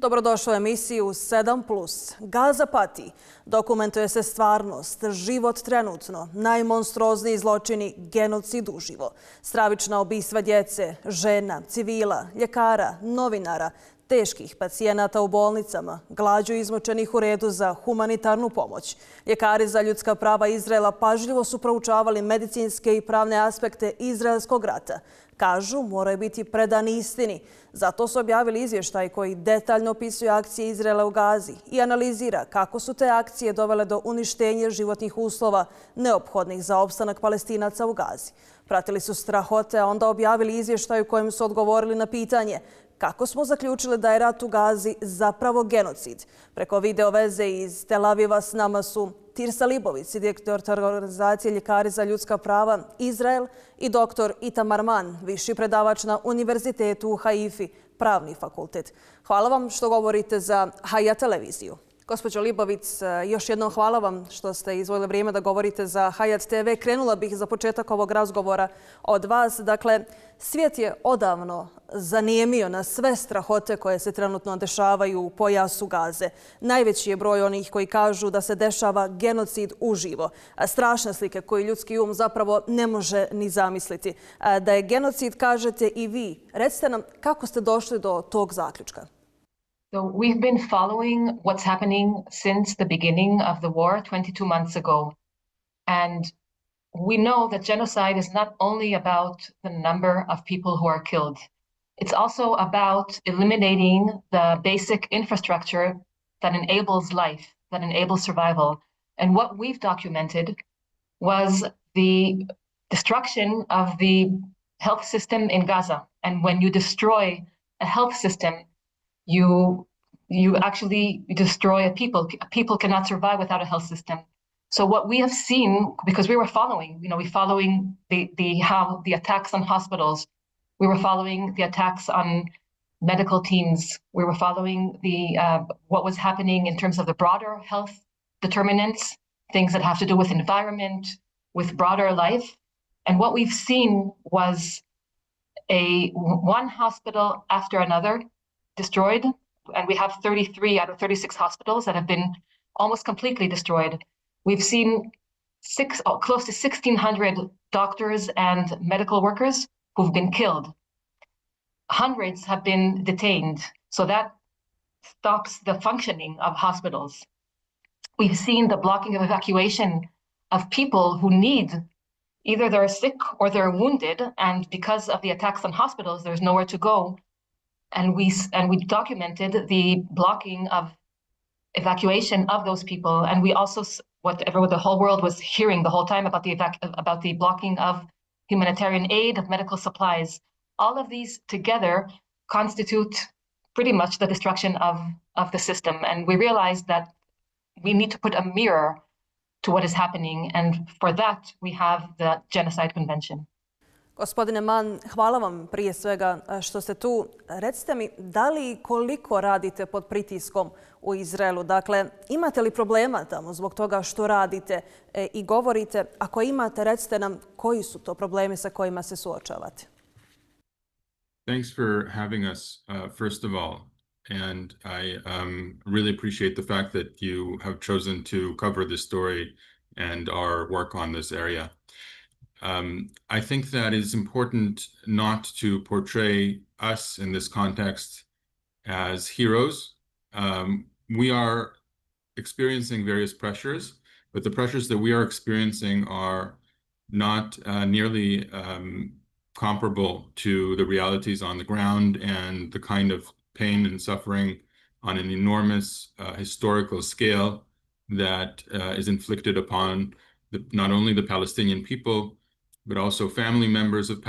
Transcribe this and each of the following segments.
Dobrodošli u emisiju 7+. Gaza pati. Dokumentuje se stvarnost, život trenutno, najmonstruozniji zločini, genocid uživo. Stravična ubistva djece, žena, civila, ljekara, novinara, teških pacijenata u bolnicama, glađu izmučenih u redu za humanitarnu pomoć. Ljekari za ljudska prava Izraela pažljivo su proučavali medicinske i pravne aspekte izraelskog rata. Kažu, moraju biti predani istini. Zato su objavili izvještaj koji detaljno opisuje akcije Izraela u Gazi i analizira kako su te akcije dovele do uništenja životnih uslova neophodnih za opstanak Palestinaca u Gazi. Pratili su strahote, a onda objavili izvještaj u kojem su odgovorili na pitanje kako smo zaključili da je rat u Gazi zapravo genocid. Preko video veze iz Tel Aviva s nama su Tirza Leibowitz, direktor organizacije Ljekari za ljudska prava Izrael, i doktor Itamar Mann, viši predavač na Univerzitetu u Haifi, pravni fakultet. Hvala vam što govorite za Hayat televiziju. Gospođo Leibowitz, još jednom hvala vam što ste izdvojili vrijeme da govorite za Hayat TV. Krenula bih za početak ovog razgovora od vas. Dakle, svijet je odavno zanijemio na sve strahote koje se trenutno dešavaju u pojasu Gaze. Najveći je broj onih koji kažu da se dešava genocid uživo. Strašne slike koje ljudski um zapravo ne može ni zamisliti. Da je genocid, kažete i vi. Recite nam kako ste došli do tog zaključka. So we've been following what's happening since the beginning of the war 22 months ago. And we know that genocide is not only about the number of people who are killed. It's also about eliminating the basic infrastructure that enables life, that enables survival. And what we've documented was the destruction of the health system in Gaza. And when you destroy a health system, you actually destroy a people. People cannot survive without a health system. So what we have seen, because we were following, following how the attacks on hospitals, we were following the attacks on medical teams, we were following what was happening in terms of the broader health determinants, things that have to do with environment, with broader life. And what we've seen was one hospital after another destroyed, and we have 33 out of 36 hospitals that have been almost completely destroyed. We've seen close to 1,600 doctors and medical workers who've been killed. Hundreds have been detained, so that stops the functioning of hospitals. We've seen the blocking of evacuation of people who need, either they're sick or they're wounded, and because of the attacks on hospitals, there's nowhere to go. And we documented the blocking of evacuation of those people, and we also what the whole world was hearing the whole time about the blocking of humanitarian aid, of medical supplies. All of these together constitute pretty much the destruction of the system, and we realized that we need to put a mirror to what is happening, and for that we have the Genocide Convention. Gospodine Mann, hvala vam prije svega što ste tu. Recite mi, da li i koliko radite pod pritiskom u Izraelu? Dakle, imate li problema tamo zbog toga što radite i govorite? Ako imate, recite nam koji su to problemi sa kojima se suočavate. Thanks for having us, first of all. And I really appreciate the fact that you have chosen to cover this story and our work on this area. I think that it's important not to portray us in this context as heroes. We are experiencing various pressures, but the pressures that we are experiencing are not nearly comparable to the realities on the ground and the kind of pain and suffering on an enormous historical scale that is inflicted upon not only the Palestinian people, but also family members of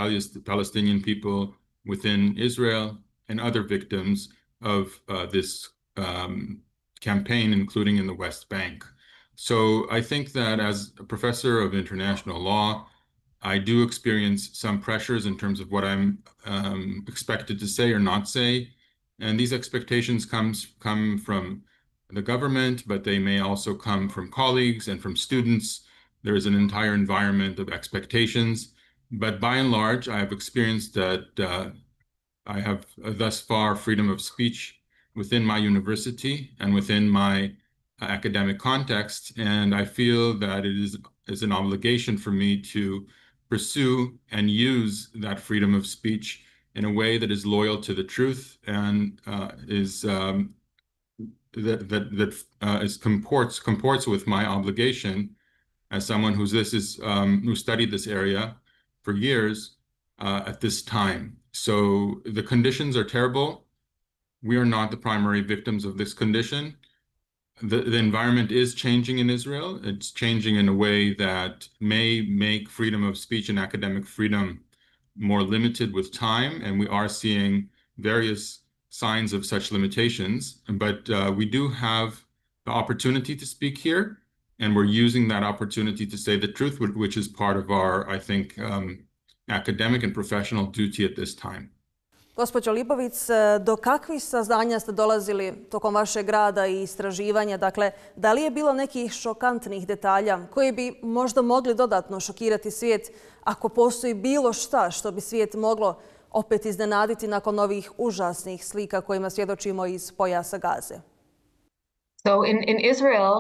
Palestinian people within Israel and other victims of this campaign, including in the West Bank. So I think that as a professor of international law, I do experience some pressures in terms of what I'm expected to say or not say. And these expectations come from the government, but they may also come from colleagues and from students. There is an entire environment of expectations, but by and large, I have experienced that I have thus far freedom of speech within my university and within my academic context, and I feel that it is an obligation for me to pursue and use that freedom of speech in a way that is loyal to the truth and comports with my obligation as someone who studied this area for years at this time. So the conditions are terrible. We are not the primary victims of this condition. The environment is changing in Israel. It's changing in a way that may make freedom of speech and academic freedom more limited with time, and we are seeing various signs of such limitations. But we do have the opportunity to speak here, and we're using that opportunity to say the truth, which is part of our, I think, academic and professional duty at this time. Gospođo Leibowitz, do kakvih saznanja ste dolazili tokom vašeg rada i istraživanja? Dakle, da li je bilo nekih šokantnih detalja koji bi možda mogli dodatno šokirati svijet ako postoji bilo šta što bi svijet moglo opet iznenaditi nakon ovih užasnih slika kojima svjedočimo iz pojasa Gaze? So in Israel,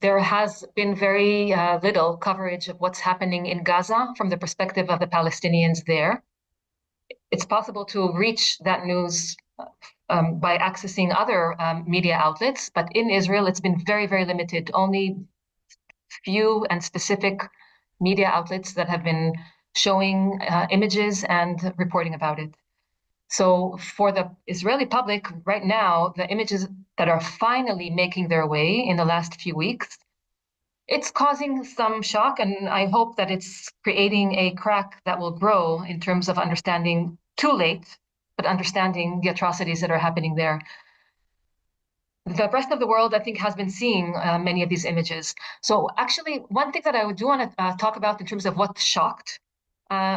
there has been very little coverage of what's happening in Gaza from the perspective of the Palestinians there. It's possible to reach that news by accessing other media outlets, but in Israel, it's been very, very limited. Only few and specific media outlets that have been showing images and reporting about it. So for the Israeli public right now, the images that are finally making their way in the last few weeks, it's causing some shock, and I hope that it's creating a crack that will grow in terms of understanding too late, but understanding the atrocities that are happening there. The rest of the world, I think, has been seeing many of these images. So actually, one thing that I do want to talk about in terms of what shocked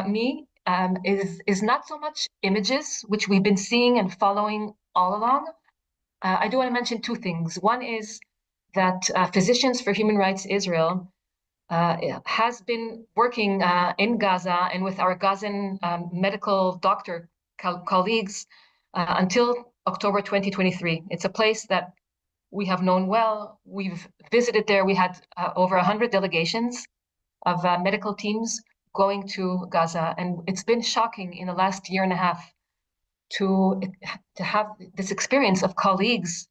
me is not so much images, which we've been seeing and following all along. I do want to mention two things. One is that Physicians for Human Rights Israel has been working in Gaza and with our Gazan medical doctor colleagues until October 2023. It's a place that we have known well. We've visited there. We had over 100 delegations of medical teams going to Gaza. And it's been shocking in the last year and a half to have this experience of colleagues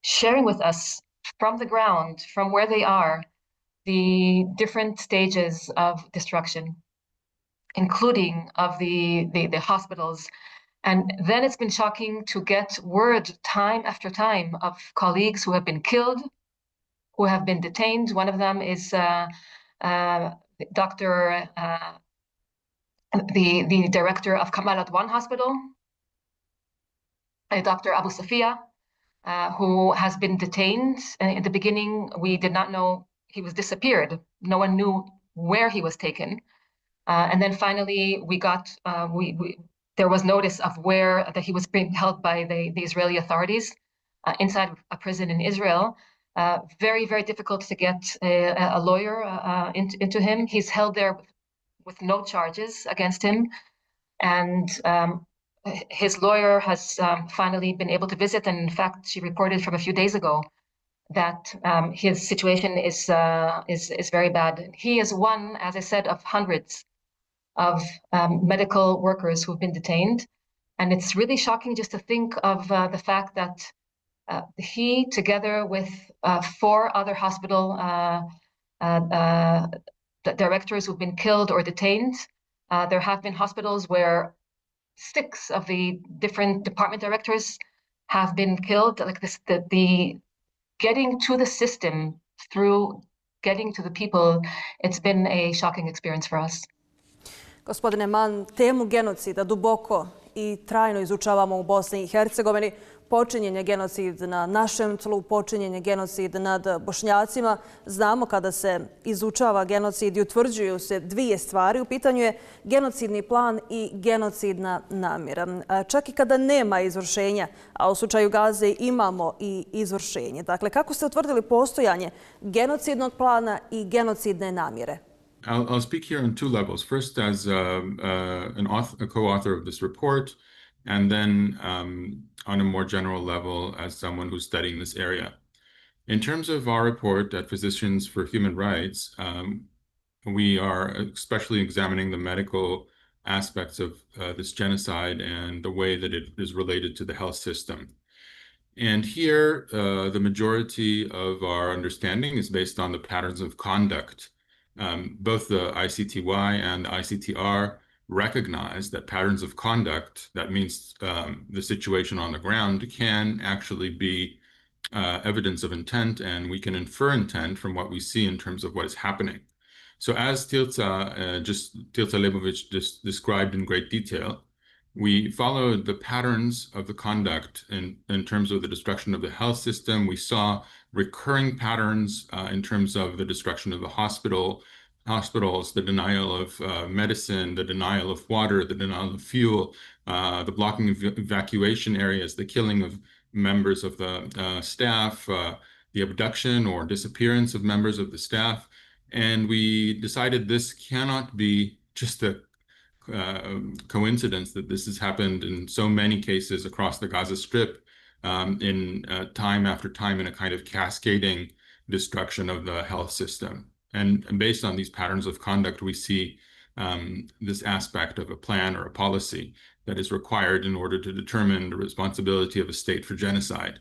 sharing with us from the ground, from where they are, the different stages of destruction, including of the hospitals. And then it's been shocking to get word time after time of colleagues who have been killed, who have been detained. One of them is Dr. The director of Kamal Adwan Hospital, Dr. Abu Safia, who has been detained. In the beginning, we did not know he was disappeared. No one knew where he was taken. And then finally, we got there was notice of where that he was being held by the Israeli authorities inside a prison in Israel. Very, very difficult to get a lawyer into him. He's held there with no charges against him. And his lawyer has finally been able to visit. And in fact, she reported from a few days ago that his situation is very bad. He is one, as I said, of hundreds of medical workers who've been detained. And it's really shocking just to think of the fact that he, together with 4 other hospital directors who've been killed or detained, there have been hospitals where 6 of the different department directors have been killed. Like this, the getting to the system through getting to the people, it's been a shocking experience for us. Gospodine Mann, temu genocida duboko i trajno izučavamo u Bosni i Hercegovini. Počinjen je genocid na našem tlu, počinjen je genocid nad Bošnjacima. Znamo kada se izučava genocid i utvrđuju se 2 stvari. U pitanju je genocidni plan i genocidna namjera. Čak i kada nema izvršenja, a u slučaju Gaze imamo i izvršenje. Dakle, kako ste utvrdili postojanje genocidnog plana i genocidne namjere? I'll speak here on 2 levels. First, as a co-author of this report, and then on a more general level as someone who's studying this area. In terms of our report at Physicians for Human Rights, we are especially examining the medical aspects of this genocide and the way that it is related to the health system. And here, the majority of our understanding is based on the patterns of conduct. Both the ICTY and the ICTR recognize that patterns of conduct, that means the situation on the ground, can actually be evidence of intent, and we can infer intent from what we see in terms of what is happening. So as Tirza Leibowitz just described in great detail, we followed the patterns of the conduct in terms of the destruction of the health system. We saw recurring patterns in terms of the destruction of the hospitals, the denial of medicine, the denial of water, the denial of fuel, the blocking of evacuation areas, the killing of members of the staff, the abduction or disappearance of members of the staff. And we decided this cannot be just a coincidence that this has happened in so many cases across the Gaza Strip in time after time in a kind of cascading destruction of the health system. And based on these patterns of conduct, we see this aspect of a plan or a policy that is required in order to determine the responsibility of a state for genocide.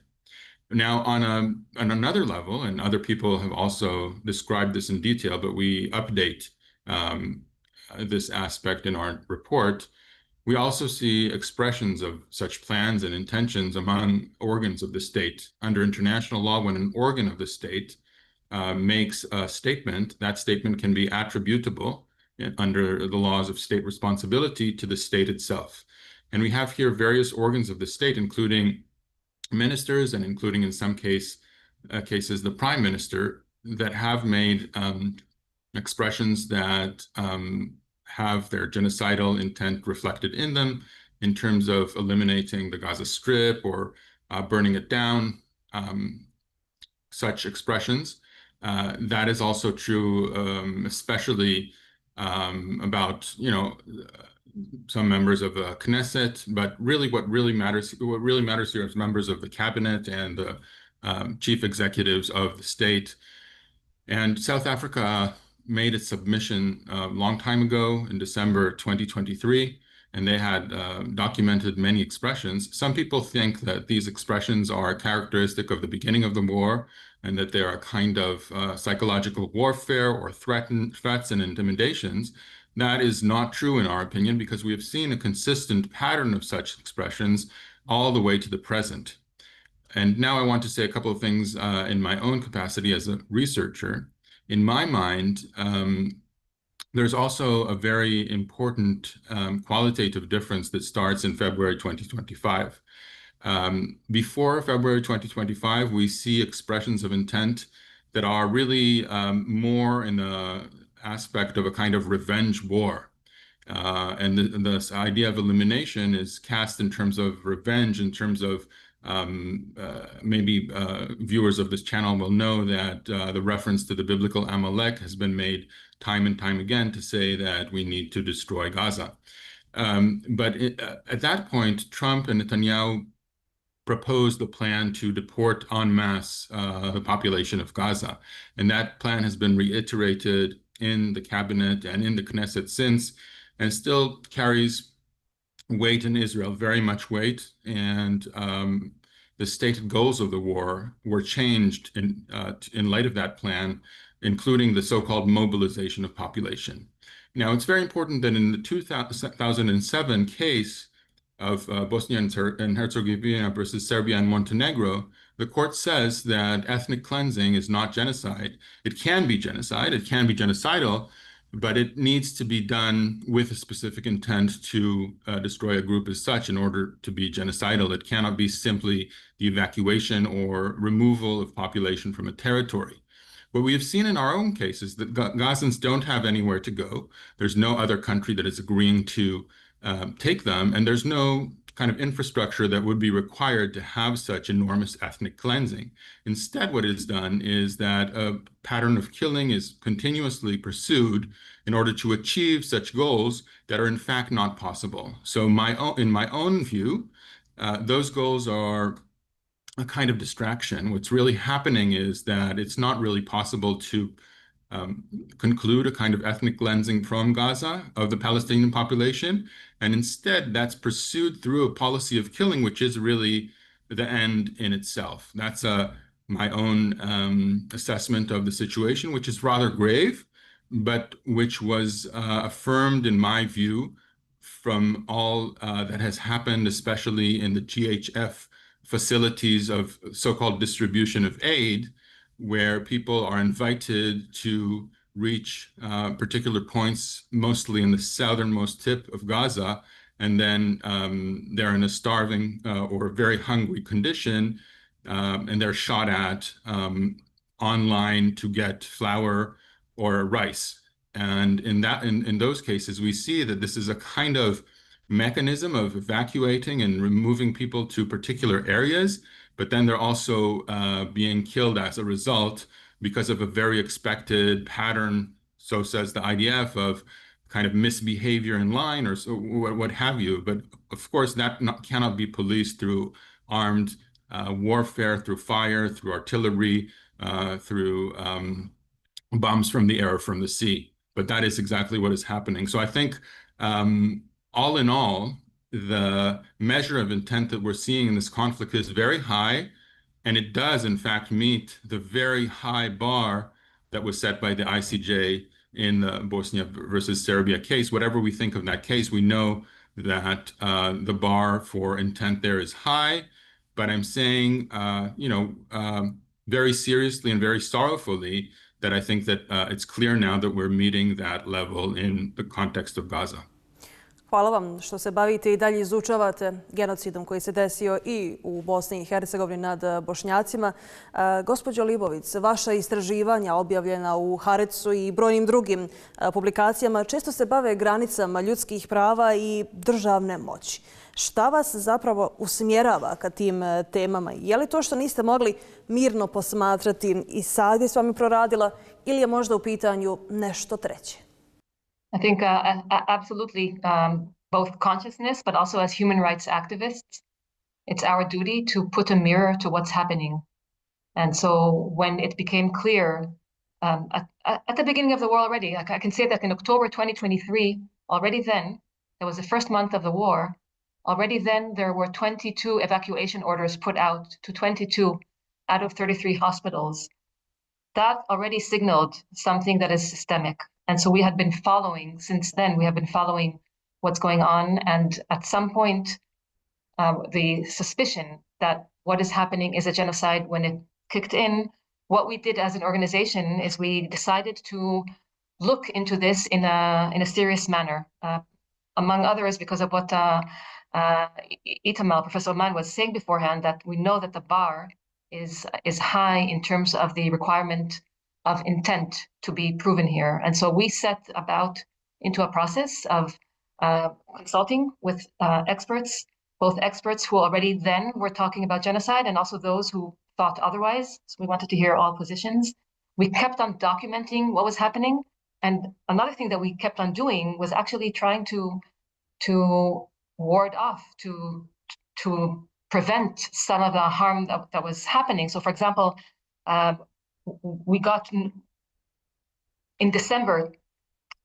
Now, on another level, and other people have also described this in detail, but we update this aspect in our report, we also see expressions of such plans and intentions among organs of the state. Under international law, when an organ of the state makes a statement, that statement can be attributable under the laws of state responsibility to the state itself. And we have here various organs of the state, including ministers and including in some cases the prime minister, that have made expressions that have their genocidal intent reflected in them in terms of eliminating the Gaza Strip or burning it down, such expressions. That is also true, especially about, some members of the Knesset, but really what really matters here is members of the cabinet and the chief executives of the state. And South Africa made its submission a long time ago in December 2023, and they had documented many expressions. Some people think that these expressions are characteristic of the beginning of the war and that they are a kind of psychological warfare or threats and intimidations. That is not true in our opinion, because we have seen a consistent pattern of such expressions all the way to the present. And now I want to say a couple of things in my own capacity as a researcher. In my mind, there's also a very important qualitative difference that starts in February 2025. Before February 2025, we see expressions of intent that are really more in the aspect of a kind of revenge war. And this idea of elimination is cast in terms of revenge, in terms of maybe viewers of this channel will know that the reference to the biblical Amalek has been made time and time again to say that we need to destroy Gaza. But at that point, Trump and Netanyahu proposed the plan to deport en masse the population of Gaza. And that plan has been reiterated in the cabinet and in the Knesset since, and still carries weight in Israel, very much weight. And the stated goals of the war were changed in light of that plan, including the so-called mobilization of population. Now, it's very important that in the 2007 case of Bosnia and Herzegovina versus Serbia and Montenegro, the court says that ethnic cleansing is not genocide. It can be genocide, it can be genocidal, but it needs to be done with a specific intent to destroy a group as such in order to be genocidal. It cannot be simply the evacuation or removal of population from a territory. What we have seen in our own case is that Gazans don't have anywhere to go. There's no other country that is agreeing to take them, and there's no kind of infrastructure that would be required to have such enormous ethnic cleansing. Instead, what is done is that a pattern of killing is continuously pursued in order to achieve such goals that are in fact not possible. So in my own view, those goals are a kind of distraction. What's really happening is that it's not really possible to conclude a kind of ethnic cleansing from Gaza of the Palestinian population. And instead, that's pursued through a policy of killing, which is really the end in itself. That's my own assessment of the situation, which is rather grave, but which was affirmed, in my view, from all that has happened, especially in the GHF facilities of so-called distribution of aid, where people are invited to reach particular points, mostly in the southernmost tip of Gaza, and then they're in a starving or very hungry condition, and they're shot at online to get flour or rice. And in those cases, we see that this is a kind of mechanism of evacuating and removing people to particular areas, but then they're also being killed as a result because of a very expected pattern, so says the IDF, of kind of misbehavior in line or so, what have you. But of course, that cannot be policed through armed warfare, through fire, through artillery, through bombs from the air or from the sea. But that is exactly what is happening. So I think all in all, the measure of intent that we're seeing in this conflict is very high, and it does, in fact, meet the very high bar that was set by the ICJ in the Bosnia versus Serbia case. Whatever we think of that case, we know that the bar for intent there is high, but I'm saying, very seriously and very sorrowfully that I think that it's clear now that we're meeting that level in the context of Gaza. Hvala vam što se bavite i dalje izučavate genocidom koji se desio i u Bosni i Hercegovini nad Bošnjacima. Gospođo Leibowitz, vaša istraživanja objavljena u Haretsu i brojnim drugim publikacijama često se bave granicama ljudskih prava i državne moći. Šta vas zapravo usmjerava ka tim temama? Je li to što niste mogli mirno posmatrati i sad je s vami proradila ili je možda u pitanju nešto treće? I think absolutely both consciousness, but also as human rights activists, it's our duty to put a mirror to what's happening. And so when it became clear at the beginning of the war already, I can say that in October 2023, already then, it was the first month of the war, already then there were 22 evacuation orders put out to 22 out of 33 hospitals. That already signaled something that is systemic. And so we had been following, since then, we have been following what's going on. And at some point, the suspicion that what is happening is a genocide, when it kicked in, what we did as an organization is we decided to look into this in a serious manner, among others, because of what Itamar, Professor Mann, was saying beforehand, that we know that the bar is high in terms of the requirement of intent to be proven here. And so we set about into a process of consulting with experts, both experts who already then were talking about genocide and also those who thought otherwise. So we wanted to hear all positions. We kept on documenting what was happening. And another thing that we kept on doing was actually trying to ward off, to prevent some of the harm that was happening. So for example, we got in December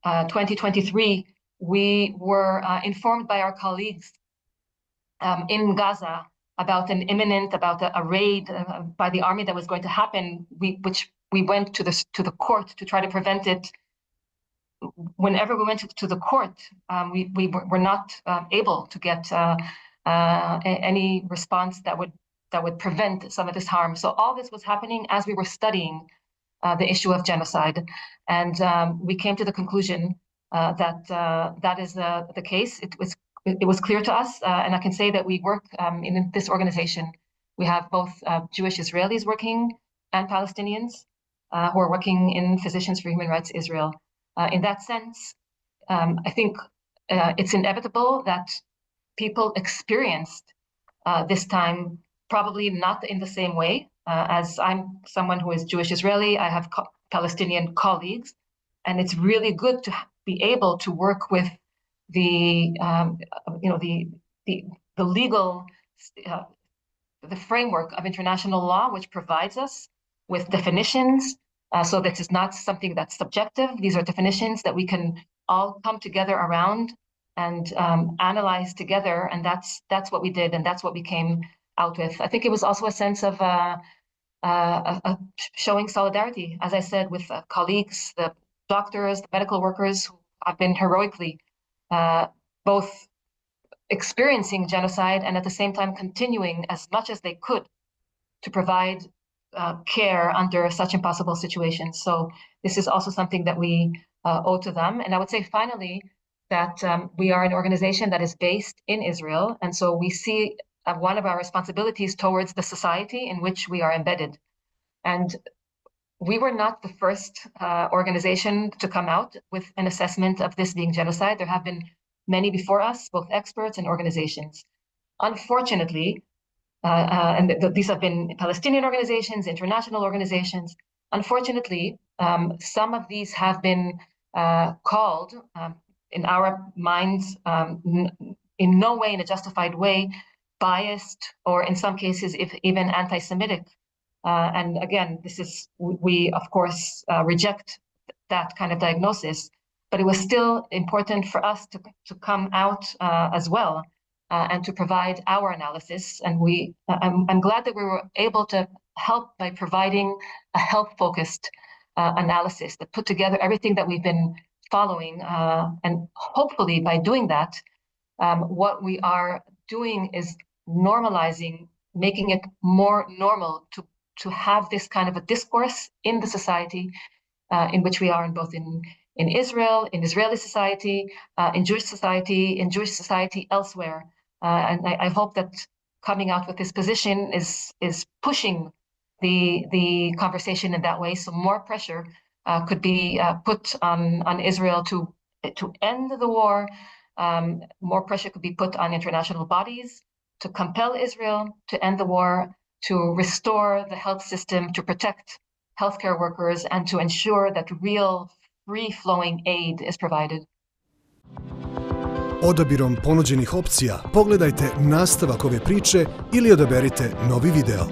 2023, we were informed by our colleagues in Gaza about a raid by the army that was going to happen, which we went to the court to try to prevent it. Whenever we went to the court, we were not able to get any response that would prevent some of this harm. So all this was happening as we were studying the issue of genocide. And we came to the conclusion that that is the case. It was clear to us, and I can say that we work in this organization. We have both Jewish Israelis working and Palestinians who are working in Physicians for Human Rights Israel. In that sense, I think it's inevitable that people experienced this time, probably not in the same way. As I'm someone who is Jewish Israeli, I have Palestinian colleagues, and it's really good to be able to work with the legal the framework of international law, which provides us with definitions. So this is not something that's subjective. These are definitions that we can all come together around and analyze together, and that's what we did, and that's what we came out with. I think it was also a sense of showing solidarity, as I said, with colleagues, the doctors, the medical workers who have been heroically both experiencing genocide and at the same time continuing as much as they could to provide care under such impossible situations. So this is also something that we owe to them. And I would say finally that we are an organization that is based in Israel. And so we see one of our responsibilities towards the society in which we are embedded. And we were not the first organization to come out with an assessment of this being genocide. There have been many before us, both experts and organizations. Unfortunately, these have been Palestinian organizations, international organizations. Unfortunately, some of these have been called, in our minds, in no way in a justified way, biased, or in some cases, if even anti-Semitic. And again, we of course reject that kind of diagnosis, but it was still important for us to come out as well and to provide our analysis. And I'm glad that we were able to help by providing a health-focused analysis that put together everything that we've been following. And hopefully by doing that, what we are doing is normalizing, making it more normal to have this kind of a discourse in the society in which we are, in both in Israel, in Israeli society, in Jewish society elsewhere. And I hope that coming out with this position is pushing the conversation in that way, so more pressure could be put on Israel to end the war. More pressure could be put on international bodies to compel Israel to end the war, to restore the health system, to protect healthcare workers, and to ensure that real free-flowing aid is provided. Odabirom ponuđenih opcija pogledajte nastavak ove priče ili odaberite novi video.